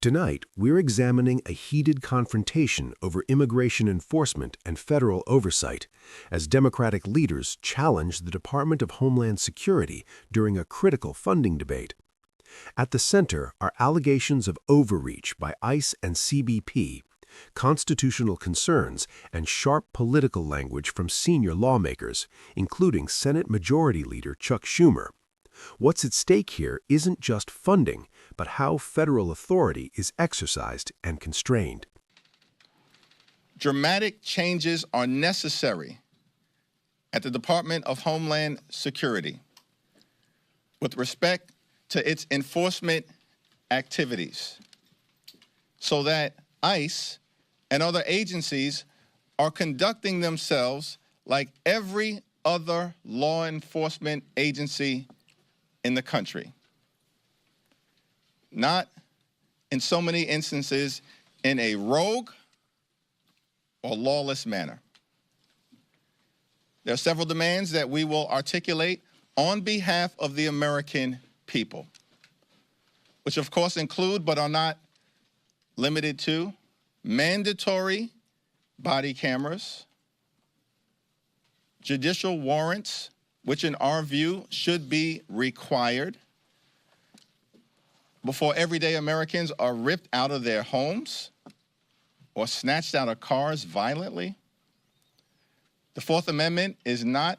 Tonight, we're examining a heated confrontation over immigration enforcement and federal oversight as Democratic leaders challenge the Department of Homeland Security during a critical funding debate. At the center are allegations of overreach by ICE and CBP, constitutional concerns, and sharp political language from senior lawmakers, including Senate Majority Leader Chuck Schumer. What's at stake here isn't just funding, but how federal authority is exercised and constrained. Dramatic changes are necessary at the Department of Homeland Security with respect to its enforcement activities so that ICE and other agencies are conducting themselves like every other law enforcement agency in the country. Not in so many instances in a rogue or lawless manner. There are several demands that we will articulate on behalf of the American people, which of course include but are not limited to mandatory body cameras, judicial warrants, which in our view should be required before everyday Americans are ripped out of their homes or snatched out of cars violently. The Fourth Amendment is not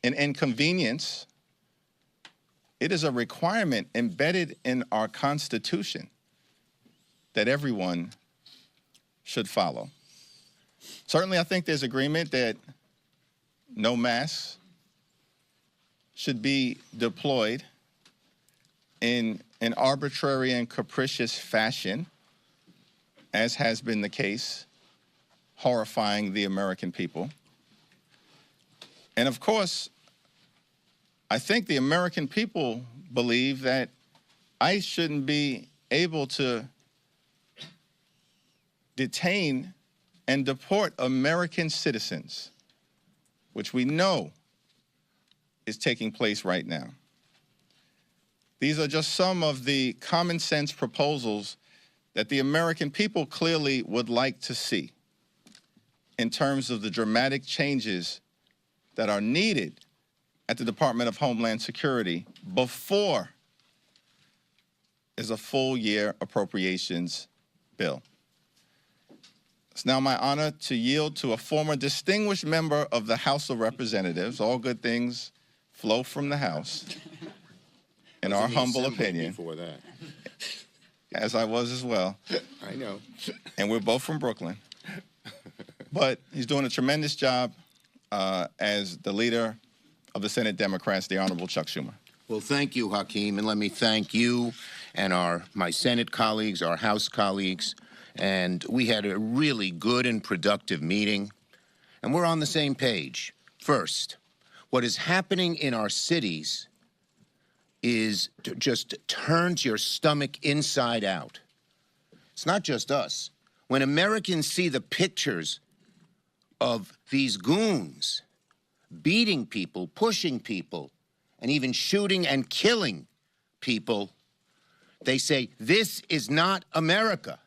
an inconvenience. It is a requirement embedded in our Constitution that everyone should follow. Certainly, I think there's agreement that no masks should be deployed in an arbitrary and capricious fashion, as has been the case, horrifying the American people. And of course, I think the American people believe that ICE shouldn't be able to detain and deport American citizens, which we know is taking place right now. These are just some of the common sense proposals that the American people clearly would like to see in terms of the dramatic changes that are needed at the Department of Homeland Security before is a full year appropriations bill. It's now my honor to yield to a former distinguished member of the House of Representatives. All good things flow from the House, in our humble opinion. Before that. As I was as well. I know. And we're both from Brooklyn. But he's doing a tremendous job as the leader of the Senate Democrats, the Honorable Chuck Schumer. Well, thank you, Hakeem, and let me thank you and my Senate colleagues, our House colleagues, and we had a really good and productive meeting, and we're on the same page. First, what is happening in our cities is just turns your stomach inside out. It's not just us. When Americans see the pictures of these goons beating people, pushing people, and even shooting and killing people, they say, this is not America.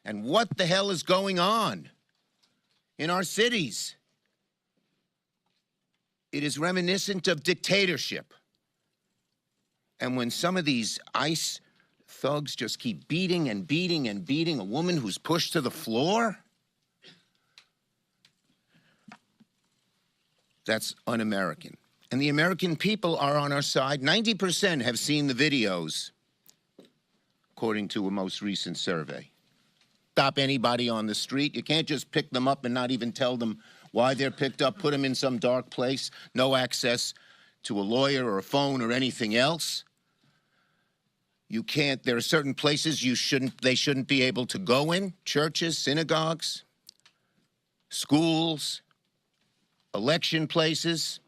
And what the hell is going on in our cities? It is reminiscent of dictatorship. And when some of these ICE thugs just keep beating and beating and beating a woman who's pushed to the floor, that's un-American. And the American people are on our side. 90% have seen the videos, according to a most recent survey. Stop anybody on the street. You can't just pick them up and not even tell them why they're picked up, put them in some dark place, no access to a lawyer or a phone or anything else. You can't, there are certain places they shouldn't be able to go in, churches, synagogues, schools, election places.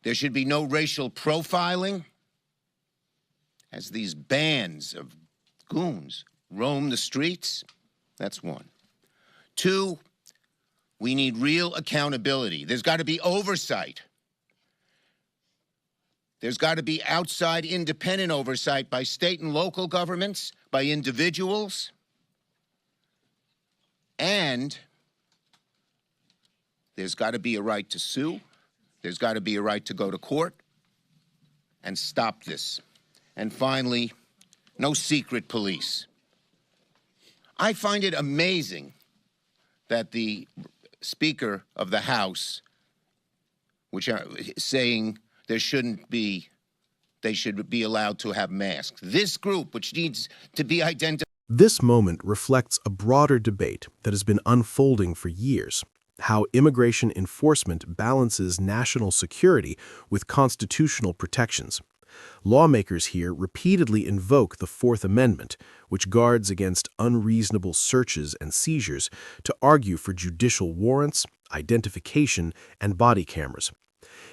There should be no racial profiling as these bands of goons roam the streets. That's one. Two, we need real accountability. There's got to be oversight. There's got to be outside independent oversight by state and local governments, by individuals, and there's got to be a right to sue. There's got to be a right to go to court and stop this. And finally, no secret police. I find it amazing that the Speaker of the House, which are saying they should be allowed to have masks. This group, which needs to be identified. This moment reflects a broader debate that has been unfolding for years: how immigration enforcement balances national security with constitutional protections. Lawmakers here repeatedly invoke the Fourth Amendment, which guards against unreasonable searches and seizures, to argue for judicial warrants, identification, and body cameras.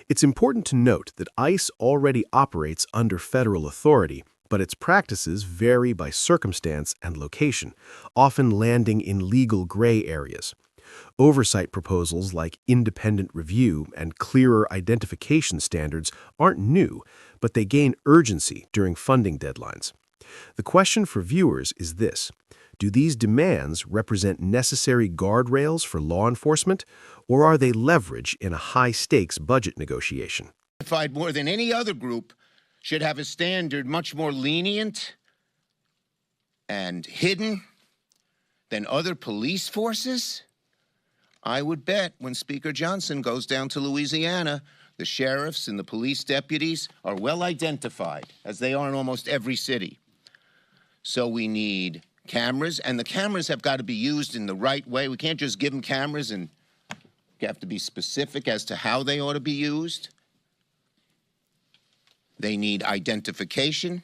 It's important to note that ICE already operates under federal authority, but its practices vary by circumstance and location, often landing in legal gray areas. Oversight proposals like independent review and clearer identification standards aren't new, but they gain urgency during funding deadlines. The question for viewers is this: do these demands represent necessary guardrails for law enforcement, or are they leverage in a high-stakes budget negotiation? More than any other group should have a standard much more lenient and hidden than other police forces? I would bet when Speaker Johnson goes down to Louisiana, the sheriffs and the police deputies are well identified, as they are in almost every city. So we need cameras, and the cameras have got to be used in the right way. We can't just give them cameras and have to be specific as to how they ought to be used. They need identification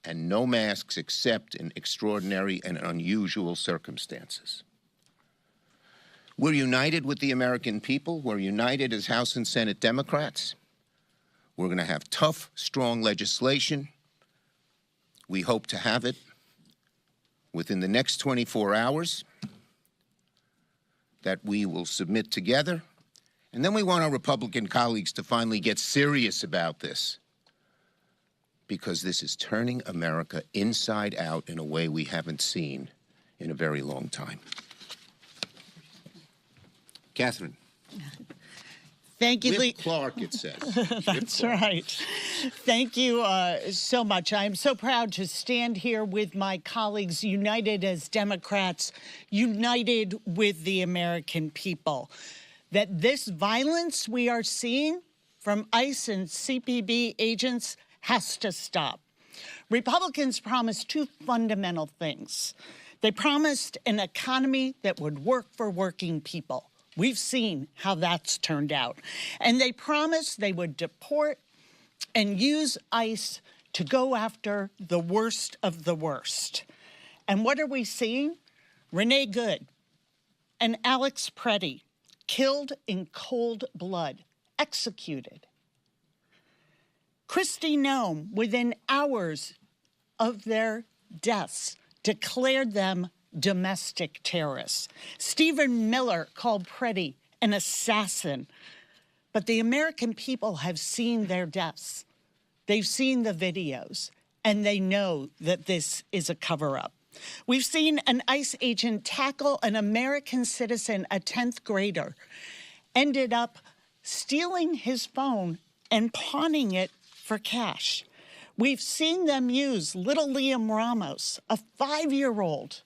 and no masks except in extraordinary and unusual circumstances. We're united with the American people. We're united as House and Senate Democrats. We're going to have tough, strong legislation. We hope to have it within the next 24 hours that we will submit together. And then we want our Republican colleagues to finally get serious about this, because this is turning America inside out in a way we haven't seen in a very long time. Catherine. Thank you, Lee. Clark, it says. That's right. Thank you so much. I'm so proud to stand here with my colleagues, united as Democrats, united with the American people. That this violence we are seeing from ICE and CPB agents has to stop. Republicans promised two fundamental things. They promised an economy that would work for working people. We've seen how that's turned out. And they promised they would deport and use ICE to go after the worst of the worst. And what are we seeing? Renee Good and Alex Preddy killed in cold blood, executed. Kristi Noem, within hours of their deaths, declared them domestic terrorists. Stephen Miller called Preddy an assassin. But the American people have seen their deaths. They've seen the videos, and they know that this is a cover-up. We've seen an ICE agent tackle an American citizen, a 10th grader, ended up stealing his phone and pawning it for cash. We've seen them use little Liam Ramos, a 5-year-old,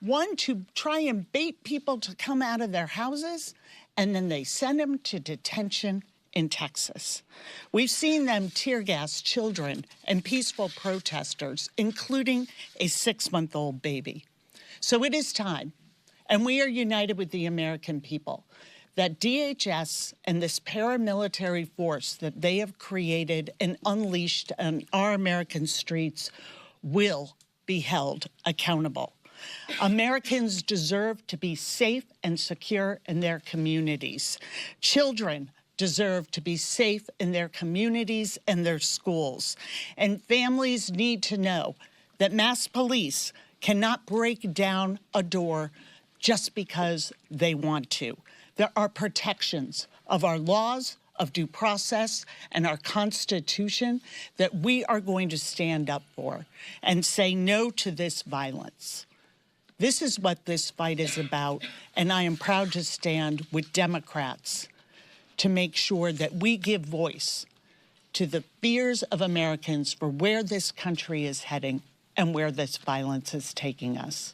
one to try and bait people to come out of their houses, and then they send him to detention in Texas. We've seen them tear gas children and peaceful protesters, including a 6-month-old baby. So it is time, and we are united with the American people, that DHS and this paramilitary force that they have created and unleashed on our American streets will be held accountable. Americans deserve to be safe and secure in their communities. Children deserve to be safe in their communities and their schools. And families need to know that mass police cannot break down a door just because they want to. There are protections of our laws, of due process and our Constitution that we are going to stand up for and say no to this violence. This is what this fight is about, and I am proud to stand with Democrats to make sure that we give voice to the fears of Americans for where this country is heading and where this violence is taking us.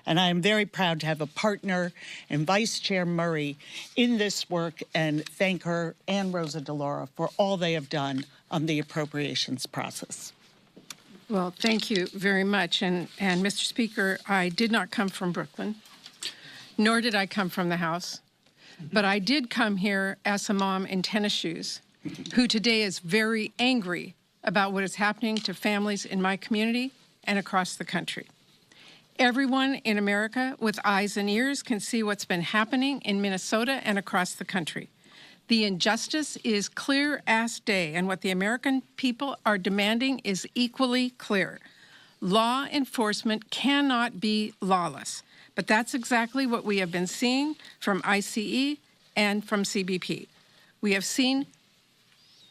And I am very proud to have a partner in Vice Chair Murray in this work, and thank her and Rosa DeLauro for all they have done on the appropriations process. Well, thank you very much. And Mr. Speaker, I did not come from Brooklyn, nor did I come from the House, but I did come here as a mom in tennis shoes who today is very angry about what is happening to families in my community and across the country. Everyone in America with eyes and ears can see what's been happening in Minnesota and across the country. The injustice is clear as day, and what the American people are demanding is equally clear. Law enforcement cannot be lawless, but that's exactly what we have been seeing from ICE and from CBP. We have seen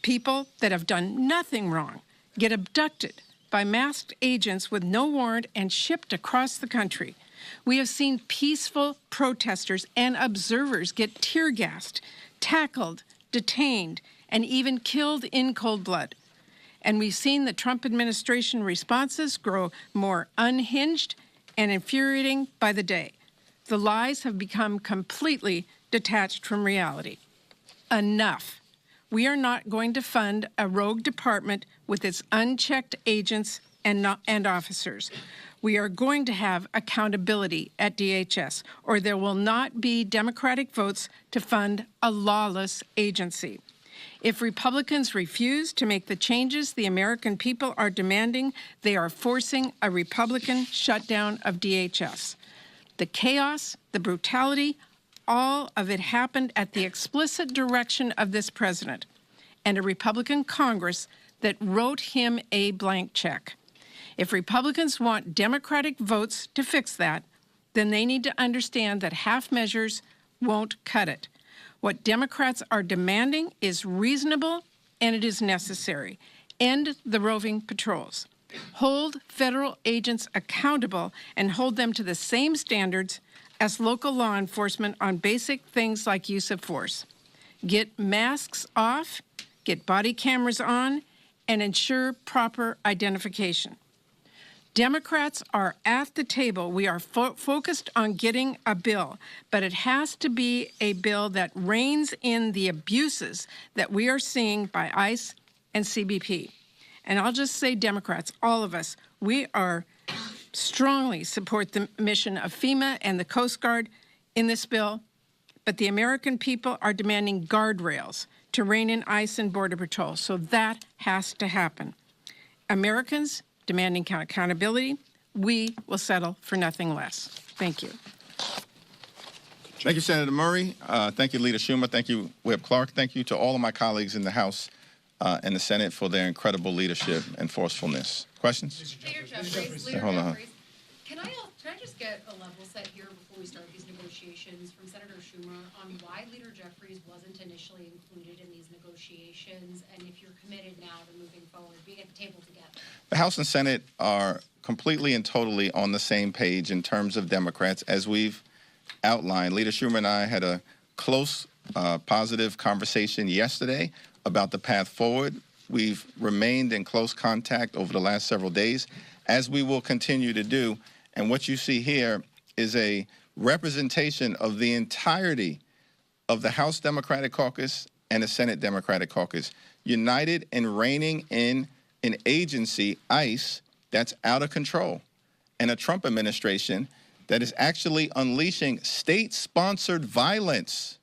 people that have done nothing wrong get abducted by masked agents with no warrant and shipped across the country. We have seen peaceful protesters and observers get tear gassed, tackled, detained, and even killed in cold blood. And we've seen the Trump administration responses grow more unhinged and infuriating by the day. The lies have become completely detached from reality. Enough. We are not going to fund a rogue department with its unchecked agents and officers. We are going to have accountability at DHS, or there will not be Democratic votes to fund a lawless agency. If Republicans refuse to make the changes the American people are demanding, they are forcing a Republican shutdown of DHS. The chaos, the brutality, all of it happened at the explicit direction of this president and a Republican Congress that wrote him a blank check. If Republicans want Democratic votes to fix that, then they need to understand that half measures won't cut it. What Democrats are demanding is reasonable and it is necessary. End the roving patrols. Hold federal agents accountable and hold them to the same standards as local law enforcement on basic things like use of force. Get masks off, get body cameras on, and ensure proper identification. Democrats are at the table. We are focused on getting a bill, but it has to be a bill that reins in the abuses that we are seeing by ICE and CBP. And I'll just say, Democrats, all of us, we are strongly support the mission of FEMA and the Coast Guard in this bill, but the American people are demanding guardrails to rein in ICE and Border Patrol, so that has to happen. Americans demanding accountability, we will settle for nothing less. Thank you. Thank you, Senator Murray. Thank you, Leader Schumer. Thank you, Whip Clark. Thank you to all of my colleagues in the House and the Senate for their incredible leadership and forcefulness. Questions? Leader Jeffries, Leader Hold on. Jeffries, can I just get a level set here before we start these negotiations from Senator Schumer on why Leader Jeffries wasn't initially included in these negotiations, and if you're committed now to moving forward, being at the table together? The House and Senate are completely and totally on the same page in terms of Democrats, as we've outlined. Leader Schumer and I had a close, positive conversation yesterday about the path forward. We've remained in close contact over the last several days, as we will continue to do. And what you see here is a representation of the entirety of the House Democratic Caucus and the Senate Democratic Caucus, united in reining in an agency, ICE, that's out of control, and a Trump administration that is actually unleashing state-sponsored violence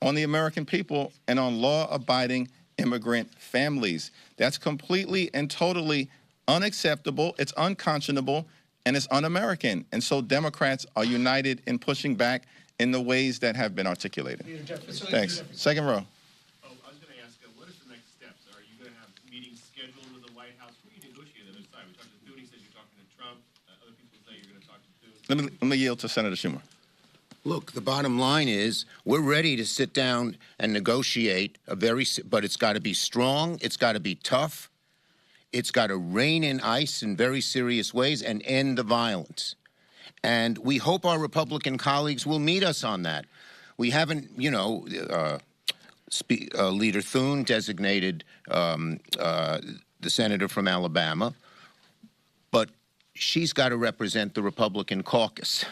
on the American people and on law-abiding immigrant families. That's completely and totally unacceptable, it's unconscionable, and it's un-American. And so Democrats are united in pushing back in the ways that have been articulated. Thanks. Second row. I was going to ask, what is the next steps? Are you going to have meetings scheduled with the White House? Who are you negotiating on the other side? We talked to Thune, he said you're talking to Trump. Other people say you're going to talk to Thune. Let me yield to Senator Schumer. Look, the bottom line is we're ready to sit down and negotiate but it's got to be strong, it's got to be tough, it's got to rein in ICE in very serious ways and end the violence. And we hope our Republican colleagues will meet us on that. We haven't, Leader Thune designated the senator from Alabama, but she's got to represent the Republican caucus.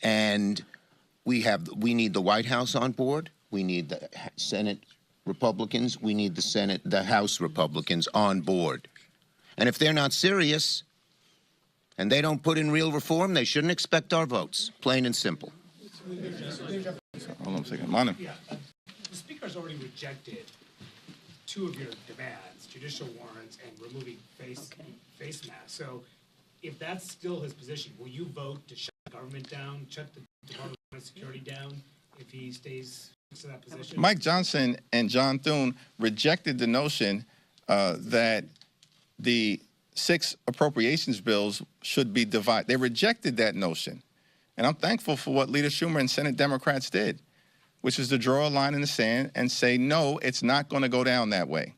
And we need the White House on board. We need the Senate Republicans. We need the House Republicans on board. And if they're not serious and they don't put in real reform, they shouldn't expect our votes. Plain and simple. Hold on a second. Morning. Yeah, the Speaker's already rejected two of your demands, judicial warrants and removing face masks. So if that's still his position, will you vote to shut the government down, shut the Department of Homeland Security down if he stays to that position? Mike Johnson and John Thune rejected the notion that the 6 appropriations bills should be divided. They rejected that notion. And I'm thankful for what Leader Schumer and Senate Democrats did, which is to draw a line in the sand and say, no, it's not going to go down that way.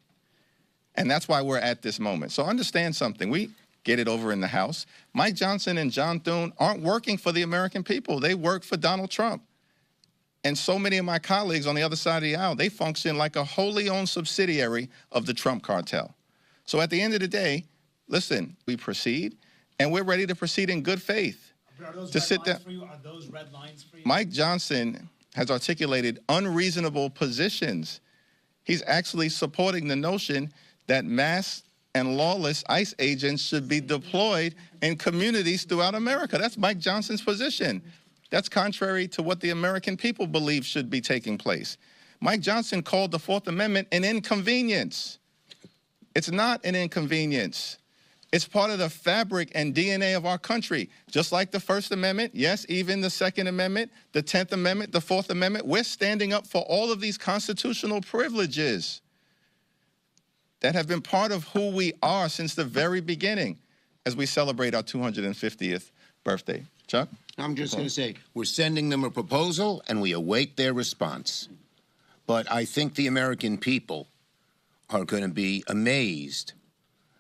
And that's why we're at this moment. So understand something. We get it over in the House. Mike Johnson and John Thune aren't working for the American people. They work for Donald Trump. And so many of my colleagues on the other side of the aisle, they function like a wholly owned subsidiary of the Trump cartel. So at the end of the day, listen, we proceed, and we're ready to proceed in good faith. Are those to red sit lines down. for you? Are those red lines for you? Mike Johnson has articulated unreasonable positions. He's actually supporting the notion that mass and lawless ICE agents should be deployed in communities throughout America. That's Mike Johnson's position. That's contrary to what the American people believe should be taking place. Mike Johnson called the Fourth Amendment an inconvenience. It's not an inconvenience. It's part of the fabric and DNA of our country. Just like the First Amendment, yes, even the Second Amendment, the 10th Amendment, the Fourth Amendment, we're standing up for all of these constitutional privileges that have been part of who we are since the very beginning as we celebrate our 250th birthday. Chuck? I'm just going to say, we're sending them a proposal, and we await their response. But I think the American people are going to be amazed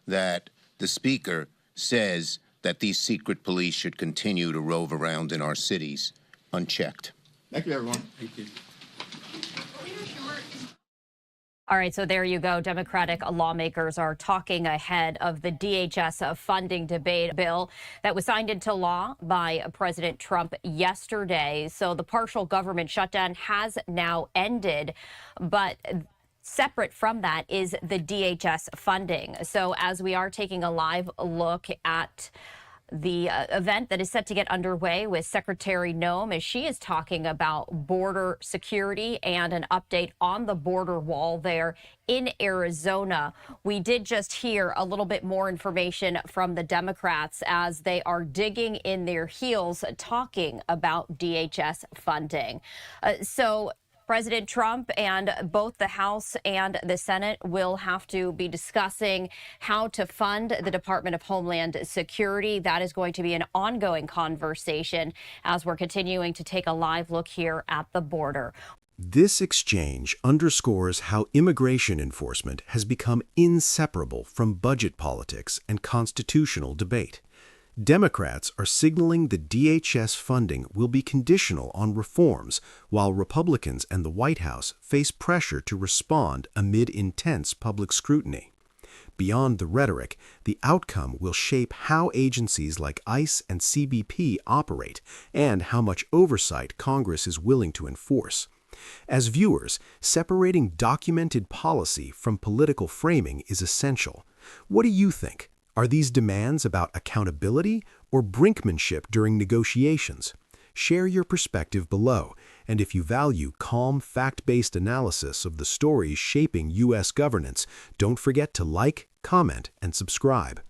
that the Speaker says that these secret police should continue to rove around in our cities unchecked. Thank you, everyone. Thank you. All right, so there you go. Democratic lawmakers are talking ahead of the DHS funding debate bill that was signed into law by President Trump yesterday. So the partial government shutdown has now ended, but separate from that is the DHS funding. So as we are taking a live look at the event that is set to get underway with Secretary Noem as she is talking about border security and an update on the border wall there in Arizona. We did just hear a little bit more information from the Democrats as they are digging in their heels talking about DHS funding. So President Trump and both the House and the Senate will have to be discussing how to fund the Department of Homeland Security. That is going to be an ongoing conversation as we're continuing to take a live look here at the border. This exchange underscores how immigration enforcement has become inseparable from budget politics and constitutional debate. Democrats are signaling the DHS funding will be conditional on reforms, while Republicans and the White House face pressure to respond amid intense public scrutiny. Beyond the rhetoric, the outcome will shape how agencies like ICE and CBP operate and how much oversight Congress is willing to enforce. As viewers, separating documented policy from political framing is essential. What do you think? Are these demands about accountability or brinkmanship during negotiations? Share your perspective below, and if you value calm, fact-based analysis of the stories shaping U.S. governance, don't forget to like, comment, and subscribe.